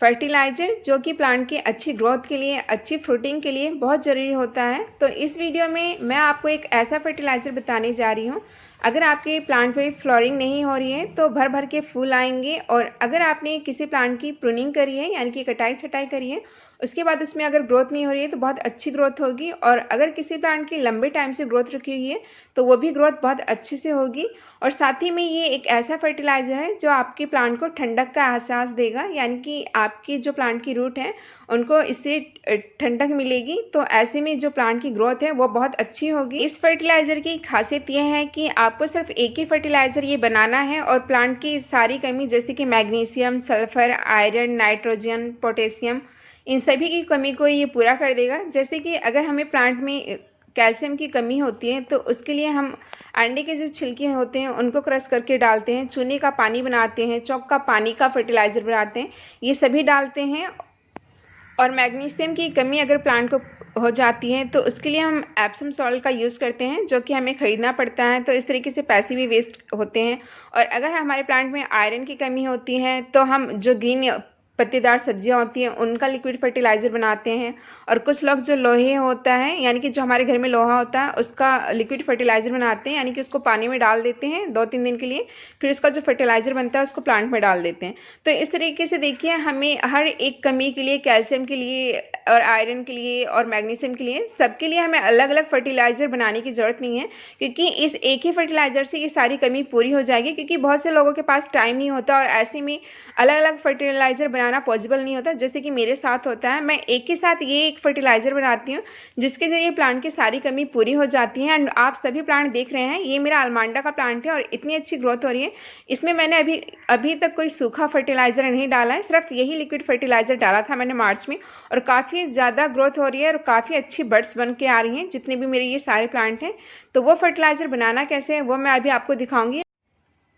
Fertiliser जो कि plant की अच्छी ग्रोथ के लिए, अच्छी फ्रूटिंग के लिए बहुत ज़रूरी होता है। तो इस वीडियो में मैं आपको एक ऐसा फर्टिलाइज़र बताने जा रही हूँ, अगर आपके प्लांट में फ्लावरिंग नहीं हो रही है तो भर भर के फूल आएंगे। और अगर आपने किसी प्लांट की प्रूनिंग करी है यानी कि कटाई छटाई करी है, उसके बाद उसमें अगर ग्रोथ नहीं हो रही है तो बहुत अच्छी ग्रोथ होगी। और अगर किसी प्लांट की लंबे टाइम से ग्रोथ रुकी हुई है तो वो भी ग्रोथ बहुत अच्छे से होगी। और साथ ही में ये एक ऐसा फर्टिलाइज़र है जो आपके प्लांट को ठंडक का एहसास देगा, यानी कि आपकी जो प्लांट की रूट है उनको इससे ठंडक मिलेगी। तो ऐसे में जो प्लांट की ग्रोथ है वो बहुत अच्छी होगी। इस फर्टिलाइज़र की खासियत यह है कि आपको सिर्फ एक ही फर्टिलाइज़र ये बनाना है और प्लांट की सारी कमी जैसे कि magnesium, sulphur, iron, nitrogen, potassium, इन सभी की कमी को ये पूरा कर देगा। जैसे कि अगर हमें प्लांट में कैल्शियम की कमी होती है तो उसके लिए हम अंडे के जो छिलके होते हैं उनको क्रश करके डालते हैं, चूने का पानी बनाते हैं, चौक का पानी का फर्टिलाइज़र बनाते हैं, ये सभी डालते हैं। और मैग्नीशियम की कमी अगर प्लांट को हो जाती है तो उसके लिए हम एप्सम सॉल्ट का यूज़ करते हैं, जो कि हमें ख़रीदना पड़ता है। तो इस तरीके से पैसे भी वेस्ट होते हैं। और अगर हमारे प्लांट में आयरन की कमी होती है तो हम जो ग्रीन पत्तेदार सब्जियां होती हैं उनका लिक्विड फर्टिलाइज़र बनाते हैं। और कुछ लोग जो लोहे होता है यानी कि जो हमारे घर में लोहा होता है उसका लिक्विड फर्टिलाइज़र बनाते हैं, यानी कि उसको पानी में डाल देते हैं 2-3 दिन के लिए, फिर उसका जो फर्टिलाइज़र बनता है उसको प्लांट में डाल देते हैं। तो इस तरीके से देखिए, हमें हर एक कमी के लिए, कैल्शियम के लिए और आयरन के लिए और मैग्नीशियम के लिए, सबके लिए हमें अलग अलग फर्टिलाइज़र बनाने की ज़रूरत नहीं है, क्योंकि इस एक ही फर्टिलाइज़र से ये सारी कमी पूरी हो जाएगी। क्योंकि बहुत से लोगों के पास टाइम नहीं होता और ऐसे में अलग अलग फर्टिलाइज़र बनाना पॉसिबल नहीं होता, जैसे कि मेरे साथ होता है। मैं एक के साथ ये एक फर्टिलाइज़र बनाती हूँ जिसके ज़रिए प्लांट की सारी कमी पूरी हो जाती है। एंड आप सभी प्लांट देख रहे हैं, ये मेरा अलमांडा का प्लांट है और इतनी अच्छी ग्रोथ हो रही है। इसमें मैंने अभी तक कोई सूखा फर्टिलाइज़र नहीं डाला है, सिर्फ यही लिक्विड फर्टिलाइज़र डाला था मैंने मार्च में, और काफ़ी ज़्यादा ग्रोथ हो रही है और काफ़ी अच्छी बड्स बन के आ रही हैं जितने भी मेरे ये सारे प्लांट हैं। तो वो फर्टिलाइज़र बनाना कैसे है वो मैं अभी आपको दिखाऊंगी।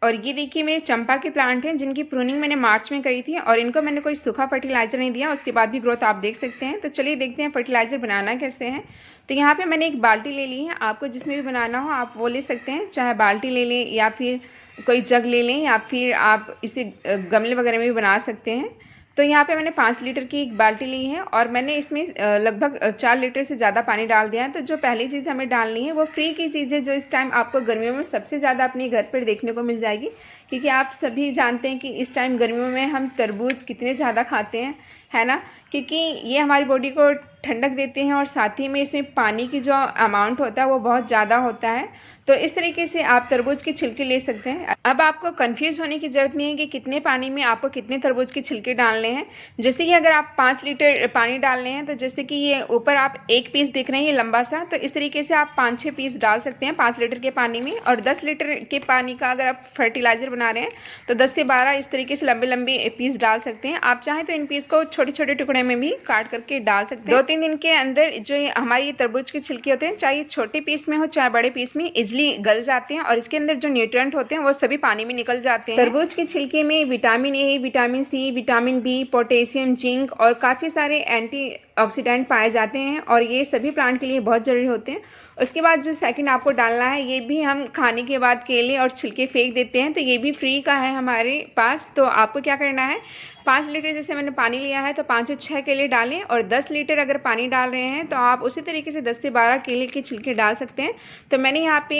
और ये देखिए मेरे चंपा के प्लांट हैं जिनकी प्रूनिंग मैंने मार्च में करी थी और इनको मैंने कोई सूखा फर्टिलाइज़र नहीं दिया, उसके बाद भी ग्रोथ आप देख सकते हैं। तो चलिए देखते हैं फर्टिलाइज़र बनाना कैसे है। तो यहाँ पे मैंने एक बाल्टी ले ली है, आपको जिसमें भी बनाना हो आप वो ले सकते हैं, चाहे बाल्टी ले लें या फिर कोई जग ले लें या फिर आप इसे गमले वगैरह में भी बना सकते हैं। तो यहाँ पे मैंने 5 लीटर की एक बाल्टी ली है और मैंने इसमें लगभग 4 लीटर से ज़्यादा पानी डाल दिया है। तो जो पहली चीज़ हमें डालनी है वो फ्री की चीज़ है, जो इस टाइम आपको गर्मियों में सबसे ज़्यादा अपने घर पर देखने को मिल जाएगी। क्योंकि आप सभी जानते हैं कि इस टाइम गर्मियों में हम तरबूज कितने ज़्यादा खाते हैं, है ना, क्योंकि ये हमारी बॉडी को ठंडक देते हैं और साथ ही में इसमें पानी की जो अमाउंट होता है वो बहुत ज़्यादा होता है। तो इस तरीके से आप तरबूज के छिलके ले सकते हैं। अब आपको कंफ्यूज होने की ज़रूरत नहीं है कि कितने पानी में आपको कितने तरबूज के छिलके डालने हैं। जैसे कि अगर आप 5 लीटर पानी डालने हैं तो जैसे कि ये ऊपर आप एक पीस दिख रहे हैं ये लंबा सा, तो इस तरीके से आप 5-6 पीस डाल सकते हैं 5 लीटर के पानी में। और 10 लीटर के पानी का अगर आप फर्टिलाइज़र बना रहे हैं तो 10 से 12 इस तरीके से लंबे लंबे पीस डाल सकते हैं। आप चाहें तो इन पीस को छोटे छोटे टुकड़े में भी काट करके डाल सकते हैं। 2-3 दिन के अंदर जो हमारे ये तरबूज के छिलके होते हैं, चाहे छोटे पीस में हो चाहे बड़े पीस में, इजिली गल जाते हैं और इसके अंदर जो न्यूट्रिएंट होते हैं वो सभी पानी में निकल जाते हैं। तरबूज के छिलके में vitamin A, vitamin C, vitamin B, potassium, zinc और काफ़ी सारे एंटीऑक्सीडेंट पाए जाते हैं और ये सभी प्लांट के लिए बहुत ज़रूरी होते हैं। उसके बाद जो सेकंड आपको डालना है, ये भी हम खाने के बाद केले और छिलके फेंक देते हैं, तो ये भी फ्री का है हमारे पास। तो आपको क्या करना है, 5 लीटर जैसे मैंने पानी लिया है तो 5 से 6 केले डालें, और 10 लीटर अगर पानी डाल रहे हैं तो आप उसी तरीके से 10 से 12 केले के छिलके डाल सकते हैं। तो मैंने यहाँ पे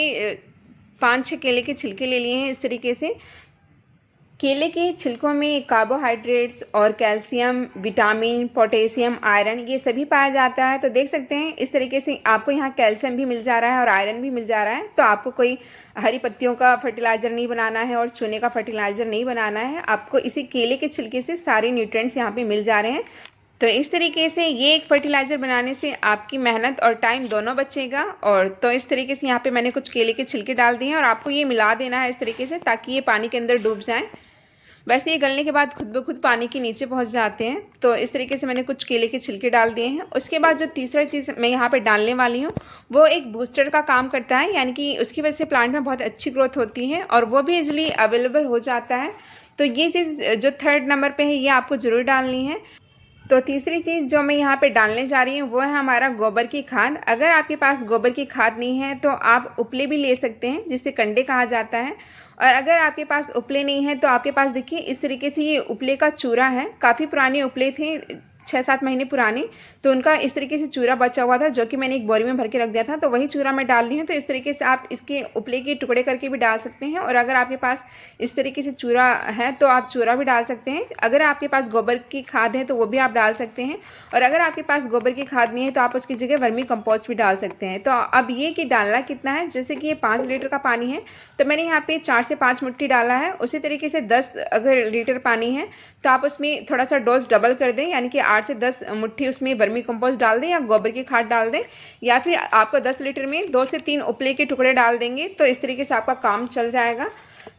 5-6 केले के छिलके ले लिए हैं इस तरीके से। केले के छिलकों में कार्बोहाइड्रेट्स और कैल्शियम, विटामिन, पोटेशियम, आयरन ये सभी पाया जाता है। तो देख सकते हैं इस तरीके से आपको यहाँ कैल्शियम भी मिल जा रहा है और आयरन भी मिल जा रहा है। तो आपको कोई हरी पत्तियों का फर्टिलाइज़र नहीं बनाना है और चूने का फर्टिलाइज़र नहीं बनाना है, आपको इसी केले के छिलके से सारे न्यूट्रिएंट्स यहाँ पे मिल जा रहे हैं। तो इस तरीके से ये एक फर्टिलाइज़र बनाने से आपकी मेहनत और टाइम दोनों बचेगा। और तो इस तरीके से यहाँ पे मैंने कुछ केले के छिलके डाल दिए हैं और आपको ये मिला देना है इस तरीके से ताकि ये पानी के अंदर डूब जाए। वैसे ये गलने के बाद खुद ब खुद पानी के नीचे पहुंच जाते हैं। तो इस तरीके से मैंने कुछ केले के छिलके डाल दिए हैं। उसके बाद जो तीसरा चीज़ मैं यहाँ पे डालने वाली हूँ वो एक बूस्टर का काम करता है, यानी कि उसकी वजह से प्लांट में बहुत अच्छी ग्रोथ होती है और वो भी इजीली अवेलेबल हो जाता है। तो ये चीज़ जो 3rd नंबर पे है ये आपको ज़रूर डालनी है। तो तीसरी चीज़ जो मैं यहाँ पे डालने जा रही हूँ वो है हमारा गोबर की खाद। अगर आपके पास गोबर की खाद नहीं है तो आप उपले भी ले सकते हैं, जिसे कंडे कहा जाता है। और अगर आपके पास उपले नहीं है तो आपके पास देखिए इस तरीके से ये उपले का चूरा है। काफ़ी पुराने उपले थे, 6-7 महीने पुराने, तो उनका इस तरीके से चूरा बचा हुआ था जो कि मैंने एक बोरी में भर के रख दिया था, तो वही चूरा मैं डाल रही हूँ। तो इस तरीके से आप इसके उपले के टुकड़े करके भी डाल सकते हैं, और अगर आपके पास इस तरीके से चूरा है तो आप चूरा भी डाल सकते हैं। अगर आपके पास गोबर की खाद है तो वो भी आप डाल सकते हैं, और अगर आपके पास गोबर की खाद नहीं है तो आप उसकी जगह वर्मी कंपोस्ट भी डाल सकते हैं। तो अब ये कि डालना कितना है, जैसे कि ये 5 लीटर का पानी है तो मैंने यहाँ पे 4 से 5 मुट्ठी डाला है। उसी तरीके से 10 अगर लीटर पानी है तो आप उसमें थोड़ा सा डोज डबल कर दें, यानी कि 8 से 10 मुट्ठी उसमें वर्मी कंपोस्ट डाल दें या गोबर की खाद डाल दें, या फिर आपको 10 लीटर में 2 से 3 उपले के टुकड़े डाल देंगे तो इस तरीके से आपका काम चल जाएगा।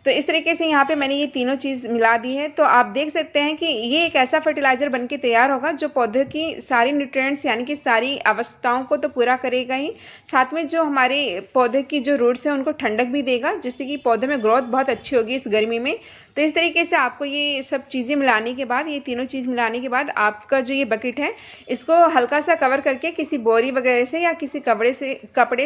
तो इस तरीके से यहाँ पे मैंने ये तीनों चीज़ मिला दी है। तो आप देख सकते हैं कि ये एक ऐसा फर्टिलाइज़र बनके तैयार होगा जो पौधे की सारी न्यूट्रिएंट्स यानी कि सारी अवस्थाओं को तो पूरा करेगा ही, साथ में जो हमारे पौधे की जो रूट्स हैं उनको ठंडक भी देगा, जिससे कि पौधे में ग्रोथ बहुत अच्छी होगी इस गर्मी में। तो इस तरीके से आपको ये सब चीज़ें मिलाने के बाद, ये तीनों चीज़ मिलाने के बाद आपका जो ये बकेट है इसको हल्का सा कवर करके किसी बोरी वगैरह से या किसी कपड़े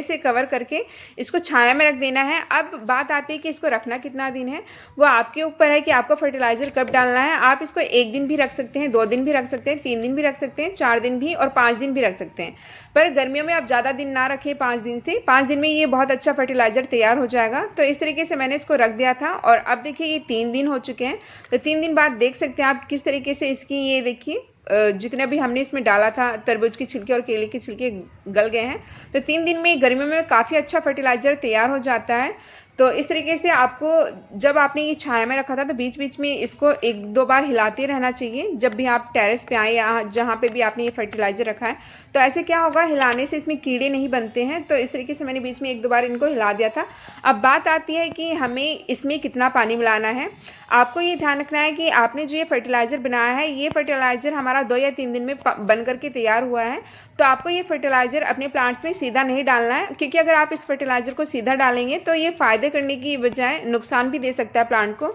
से कवर करके इसको छाया में रख देना है। अब बात आती है कि इसको रखना कितना दिन है, वो आपके ऊपर है कि आपको फर्टिलाइज़र कब डालना है। आप इसको 1 दिन भी रख सकते हैं, 2 दिन भी रख सकते हैं, 3 दिन भी रख सकते हैं, 4 दिन भी और 5 दिन भी रख सकते हैं। पर गर्मियों में आप ज़्यादा दिन ना रखें, 5 दिन से 5 दिन में ये बहुत अच्छा फर्टिलाइज़र तैयार हो जाएगा। तो इस तरीके से मैंने इसको रख दिया था, और अब देखिए ये 3 दिन हो चुके हैं। तो 3 दिन बाद देख सकते हैं आप किस तरीके से इसकी ये देखिए जितने भी हमने इसमें डाला था, तरबूज की छिलके और केले की छिलके गल गए हैं। तो 3 दिन में गर्मियों में काफ़ी अच्छा फर्टिलाइज़र तैयार हो जाता है। तो इस तरीके से आपको जब आपने ये छाया में रखा था तो बीच बीच में इसको 1-2 बार हिलाते रहना चाहिए जब भी आप टेरेस पे आए या जहाँ पे भी आपने ये फर्टिलाइज़र रखा है। तो ऐसे क्या होगा, हिलाने से इसमें कीड़े नहीं बनते हैं। तो इस तरीके से मैंने बीच में 1-2 बार इनको हिला दिया था। अब बात आती है कि हमें इसमें कितना पानी मिलाना है। आपको ये ध्यान रखना है कि आपने जो ये फर्टिलाइज़र बनाया है, ये फर्टिलाइज़र हमारा 2 या 3 दिन में बन करके तैयार हुआ है। तो आपको ये फर्टिलाइज़र अपने प्लांट्स में सीधा नहीं डालना है, क्योंकि अगर आप इस फर्टिलाइज़र को सीधा डालेंगे तो ये फ़ायदे करने की बजाय नुकसान भी दे सकता है प्लांट को,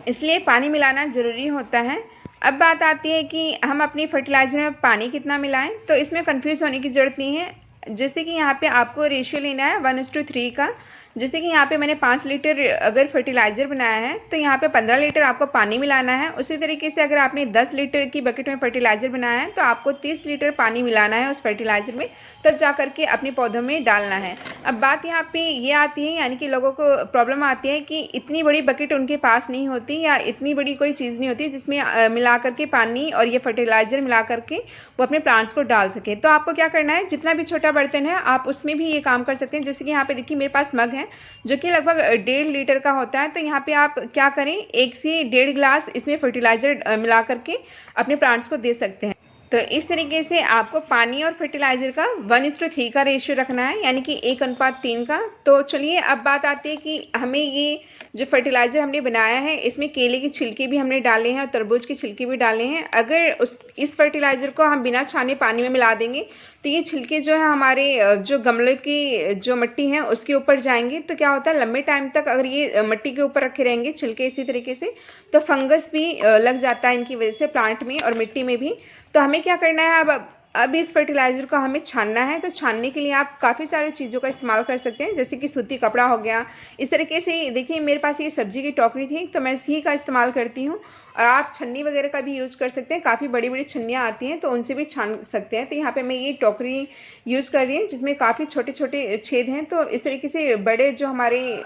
इसलिए पानी मिलाना ज़रूरी होता है। अब बात आती है कि हम अपनी फर्टिलाइज़र में पानी कितना मिलाएं। तो इसमें कंफ्यूज होने की ज़रूरत नहीं है। जैसे कि यहाँ पे आपको रेशियो लेना है 1:3 का। जैसे कि यहाँ पे मैंने 5 लीटर अगर फर्टिलाइज़र बनाया है तो यहाँ पे 15 लीटर आपको पानी मिलाना है। उसी तरीके से अगर आपने 10 लीटर की बकेट में फर्टिलाइज़र बनाया है तो आपको 30 लीटर पानी मिलाना है उस फर्टिलाइज़र में, तब जा करके अपने पौधों में डालना है। अब बात यहाँ पे ये आती है, यानी कि लोगों को प्रॉब्लम आती है कि इतनी बड़ी बकेट उनके पास नहीं होती या इतनी बड़ी कोई चीज़ नहीं होती जिसमें मिला करके पानी और ये फर्टिलाइज़र मिला करके वो अपने प्लांट्स को डाल सकें। तो आपको क्या करना है, जितना भी छोटा बर्तन है आप उसमें भी ये काम कर सकते हैं। जैसे कि यहाँ पे देखिए मेरे पास मग है जो कि लगभग 1.5 लीटर का होता है। तो यहाँ पे आप क्या करें, 1 से 1.5 गिलास इसमें फर्टिलाइज़र मिला करके अपने प्लांट्स को दे सकते हैं। तो इस तरीके से आपको पानी और फर्टिलाइज़र का 1:3 का रेशियो रखना है, यानी कि 1:3 का। तो चलिए अब बात आती है कि हमें ये जो फर्टिलाइज़र हमने बनाया है इसमें केले की छिलके भी हमने डाले हैं और तरबूज की छिलके भी डाले हैं। अगर इस फर्टिलाइज़र को हम बिना छाने पानी में मिला देंगे तो ये छिलके जो है हमारे जो गमले की जो मिट्टी है उसके ऊपर जाएंगे। तो क्या होता है, लंबे टाइम तक अगर ये मिट्टी के ऊपर रखे रहेंगे छिलके इसी तरीके से, तो फंगस भी लग जाता है इनकी वजह से प्लांट में और मिट्टी में भी। तो हमें क्या करना है, अब इस फर्टिलाइज़र को हमें छानना है। तो छानने के लिए आप काफ़ी सारी चीज़ों का इस्तेमाल कर सकते हैं, जैसे कि सूती कपड़ा हो गया। इस तरीके से देखिए मेरे पास ये सब्जी की टोकरी थी तो मैं इसी का इस्तेमाल करती हूँ, और आप छन्नी वगैरह का भी यूज़ कर सकते हैं। काफ़ी बड़ी बड़ी छन्नियाँ आती हैं तो उनसे भी छान सकते हैं। तो यहाँ पे मैं ये टोकरी यूज़ कर रही हूँ जिसमें काफ़ी छोटे छोटे छेद हैं। तो इस तरीके से बड़े जो हमारे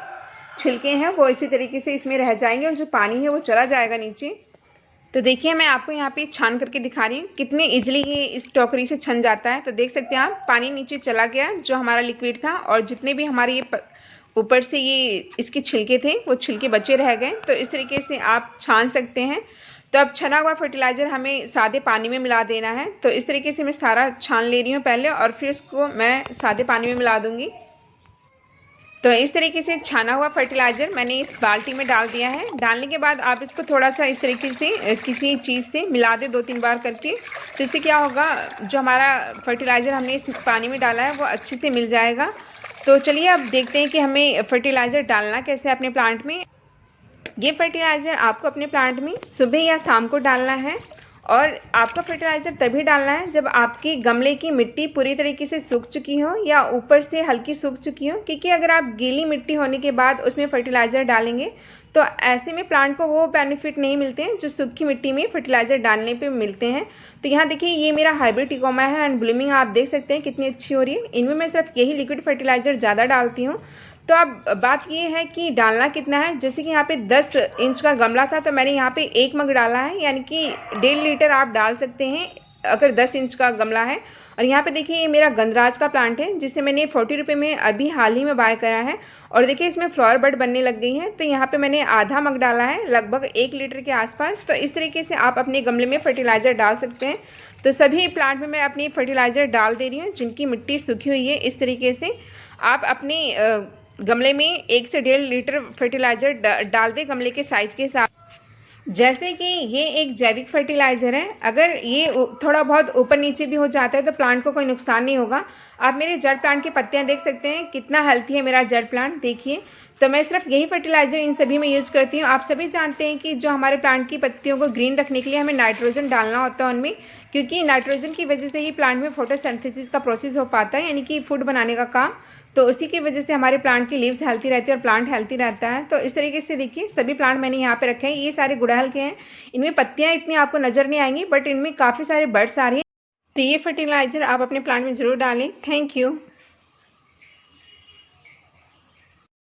छिलके हैं वो इसी तरीके से इसमें रह जाएंगे और जो पानी है वो चला जाएगा नीचे। तो देखिए मैं आपको यहाँ पे छान करके दिखा रही हूँ कितने इजीली ये इस टोकरी से छन जाता है। तो देख सकते हैं आप, पानी नीचे चला गया जो हमारा लिक्विड था, और जितने भी हमारे ये ऊपर से ये इसके छिलके थे वो छिलके बचे रह गए। तो इस तरीके से आप छान सकते हैं। तो अब छना हुआ फर्टिलाइज़र हमें सादे पानी में मिला देना है। तो इस तरीके से मैं सारा छान ले रही हूँ पहले, और फिर उसको मैं सादे पानी में मिला दूँगी। तो इस तरीके से छाना हुआ फर्टिलाइज़र मैंने इस बाल्टी में डाल दिया है। डालने के बाद आप इसको थोड़ा सा इस तरीके से किसी चीज़ से मिला दें 2-3 बार करके। तो इससे क्या होगा, जो हमारा फर्टिलाइज़र हमने इस पानी में डाला है वो अच्छे से मिल जाएगा। तो चलिए अब देखते हैं कि हमें फर्टिलाइज़र डालना कैसे है अपने प्लांट में। ये फर्टिलाइज़र आपको अपने प्लांट में सुबह या शाम को डालना है, और आपका फर्टिलाइज़र तभी डालना है जब आपकी गमले की मिट्टी पूरी तरीके से सूख चुकी हो या ऊपर से हल्की सूख चुकी हो, क्योंकि अगर आप गीली मिट्टी होने के बाद उसमें फर्टिलाइज़र डालेंगे तो ऐसे में प्लांट को वो बेनिफिट नहीं मिलते हैं जो सूखी मिट्टी में फर्टिलाइज़र डालने पे मिलते हैं। तो यहाँ देखिए ये मेरा हाइब्रिड टिकोमा है एंड ब्लूमिंग आप देख सकते हैं कितनी अच्छी हो रही है। इनमें मैं सिर्फ यही लिक्विड फर्टिलाइज़र ज़्यादा डालती हूँ। तो अब बात ये है कि डालना कितना है। जैसे कि यहाँ पे 10 इंच का गमला था तो मैंने यहाँ पे 1 मग डाला है, यानी कि 1.5 लीटर आप डाल सकते हैं अगर 10 इंच का गमला है। और यहाँ पे देखिए ये मेरा गंधराज का प्लांट है जिसे मैंने 40 रुपये में अभी हाल ही में बाय करा है। और देखिए इसमें फ्लावर बड बनने लग गई है। तो यहाँ पे मैंने आधा मग डाला है, लगभग 1 लीटर के आसपास। तो इस तरीके से आप अपने गमले में फर्टिलाइज़र डाल सकते हैं। तो सभी प्लांट में मैं अपनी फर्टिलाइज़र डाल दे रही हूँ जिनकी मिट्टी सूखी हुई है। इस तरीके से आप अपने गमले में 1 से 1.5 लीटर फर्टिलाइज़र डाल दें गमले के साइज़ के हिसाब। जैसे कि ये एक जैविक फर्टिलाइज़र है, अगर ये थोड़ा बहुत ऊपर नीचे भी हो जाता है तो प्लांट को कोई नुकसान नहीं होगा। आप मेरे जड़ प्लांट की पत्तियां देख सकते हैं कितना हेल्थी है मेरा जड़ प्लांट, देखिए। तो मैं सिर्फ यही फर्टिलाइज़र इन सभी में यूज़ करती हूँ। आप सभी जानते हैं कि जो हमारे प्लांट की पत्तियों को ग्रीन रखने के लिए हमें नाइट्रोजन डालना होता है उनमें, क्योंकि नाइट्रोजन की वजह से ही प्लांट में फोटोसिंथेसिस का प्रोसेस हो पाता है, यानी कि फूड बनाने का काम। तो उसी की वजह से हमारे प्लांट की लीव्स हेल्थी रहती है और प्लांट हेल्थी रहता है। तो इस तरीके से देखिए सभी प्लांट मैंने यहाँ पे रखे हैं। ये सारे गुड़हल के हैं, इनमें पत्तियाँ इतनी आपको नज़र नहीं आएंगी बट इनमें काफ़ी सारे बर्ड्स आ रही हैं। तो ये फर्टिलाइज़र आप अपने प्लांट में ज़रूर डालें। Thank you.